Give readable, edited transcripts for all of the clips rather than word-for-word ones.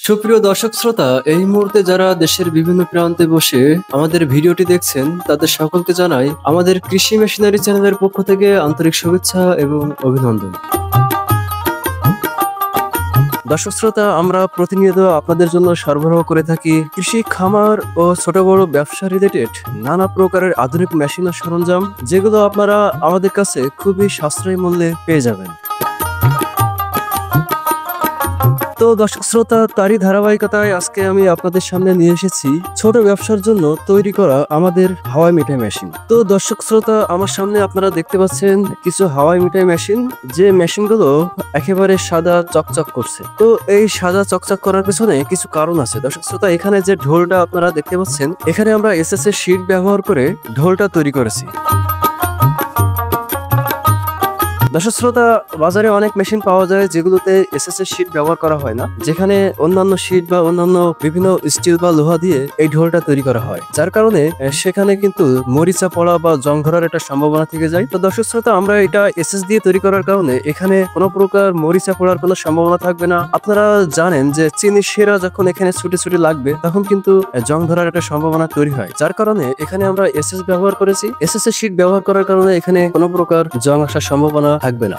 সুপ্রিয় দর্শক শ্রোতা, এই মুহূর্তে যারা দেশের বিভিন্ন প্রান্তে বসে আমাদের ভিডিওটি দেখছেন তাদের সকলকে জানাই আমাদের কৃষি মেশিনারি চ্যানেলের পক্ষ থেকে আন্তরিক শুভেচ্ছা এবং অভিনন্দন। দর্শক শ্রোতা, আমরা প্রতিনিয়ত আপনাদের জন্য সরবরাহ করে থাকি কৃষি খামার ও ছোট বড় ব্যবসা রিলেটেড নানা প্রকারের আধুনিক মেশিন ও সরঞ্জাম, যেগুলো আপনারা আমাদের কাছে খুবই সাশ্রয়ী মূল্যে পেয়ে যাবেন। তো দর্শক শ্রোতা, তারই ধারাবাহিকতায় আজকে আমি আপনাদের সামনে নিয়ে এসেছি ছোট ব্যবসার জন্য তৈরি করা আমাদের হাওয়াই মিঠাই মেশিন। তো দর্শক শ্রোতা, আমার সামনে আপনারা দেখতে পাচ্ছেন কিছু হাওয়াই মিঠাই মেশিন, যে মেশিনগুলো একেবারে সাদা চকচক করছে। তো এই সাদা চকচক করার পেছনে কিছু কারণ আছে। দর্শক শ্রোতা, এখানে যে ঢোলটা আপনারা দেখতে পাচ্ছেন, এখানে আমরা এসএস এর শীট ব্যবহার করে ঢোলটা তৈরি করেছি। দর্শক শ্রোতা, বাজারে অনেক মেশিন পাওয়া যায় যেগুলোতে এসএস এর শীট ব্যবহার করা হয় না, যেখানে অন্যান্য শীট বা অন্যান্য বিভিন্ন স্টিল বা লোহা দিয়ে এই ঢোলটা তৈরি করা হয়, যার কারণে সেখানে কিন্তু মরিচা পড়া বা জং ধরার একটা সম্ভাবনা থেকে যায়। তো দর্শক শ্রোতা, আমরা এটা এসএস দিয়ে তৈরি করার কারণে এখানে কোনো প্রকার মরিচা পড়ার কোনো সম্ভাবনা থাকবে না। আপনারা জানেন যে চিনি শিরা যখন এখানে ছুটে ছুটে লাগবে তখন কিন্তু জং ধরার একটা সম্ভাবনা তৈরি হয়, যার কারণে এখানে আমরা এসএস ব্যবহার করেছি। এসএস এর শীট ব্যবহার করার কারণে এখানে কোনো প্রকার জং আসার সম্ভাবনা থাকবে না।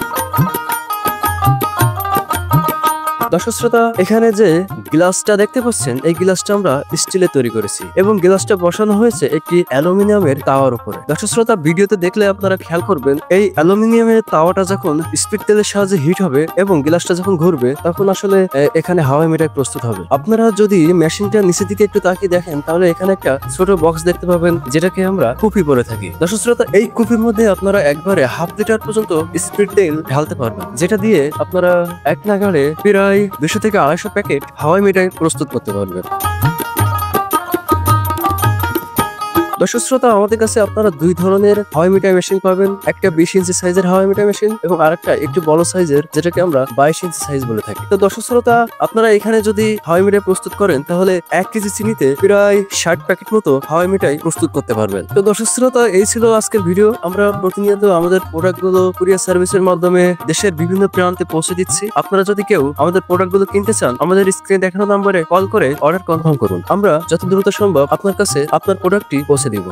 দর্শক শ্রোতা, এখানে যে গ্লাসটা দেখতে পাচ্ছেন, এই গ্লাসটা আমরা স্টিলে তৈরি করেছি এবং গ্লাসটা বসানো হয়েছে একটি অ্যালুমিনিয়ামের তাওয়ার উপরে। দর্শক শ্রোতা, ভিডিওতে দেখলে আপনারা খেয়াল করবেন, এই অ্যালুমিনিয়ামের তাওয়াটা যখন স্পিড তেলের সাহায্যে হিট হবে এবং গ্লাসটা যখন ঘুরবে তখন আসলে এখানে হাওয়াই মিঠাই প্রস্তুত হবে। আপনারা যদি মেশিনটা নিচের দিকে একটু তাকিয়ে দেখেন, তাহলে এখানে একটা ছোট বক্স দেখতে পাবেন, যেটাকে আমরা কুপি বলে থাকি। দর্শক শ্রোতা, এই কুপির মধ্যে আপনারা একবারে হাফ লিটার পর্যন্ত স্পিড তেল ঢালতে পারবেন, যেটা দিয়ে আপনারা এক নাগাড়ে প্রায় 200 থেকে 250 প্যাকেট হাওয়াই মিঠাই প্রস্তুত করতে পারবেন। দর্শক শ্রোতা, আমাদের কাছে আপনারা দুই ধরনের হাওয়াই মিঠাই মেশিন পাবেন, একটা 20 ইঞ্চি সাইজের হাওয়াই মিঠাই মেশিন এবং আরেকটা একটু বড় সাইজের, যেটাকে আমরা 22 ইঞ্চি সাইজ বলে থাকি। তো দর্শক শ্রোতা, আপনারা এখানে যদি হাওয়াই মিঠাই প্রস্তুত করেন তাহলে 1 কেজি চিনিতে প্রায় 60 প্যাকেট মতো হাওয়াই মিঠাই প্রস্তুত করতে পারবেন। তো দর্শক শ্রোতা, এই ছিল আজকের ভিডিও। আমরা প্রতিনিয়ত আমাদের প্রোডাক্টগুলো কুরিয়ার সার্ভিসের মাধ্যমে দেশের বিভিন্ন প্রান্তে পৌঁছে দিচ্ছি। আপনারা যদি কেউ আমাদের প্রোডাক্টগুলো কিনতে চান, আমাদের স্ক্রিনে দেখানো নম্বরে কল করে অর্ডার কনফার্ম করুন। আমরা যত দ্রুত সম্ভব আপনার কাছে আপনার প্রোডাক্টটি পৌঁছে দিব।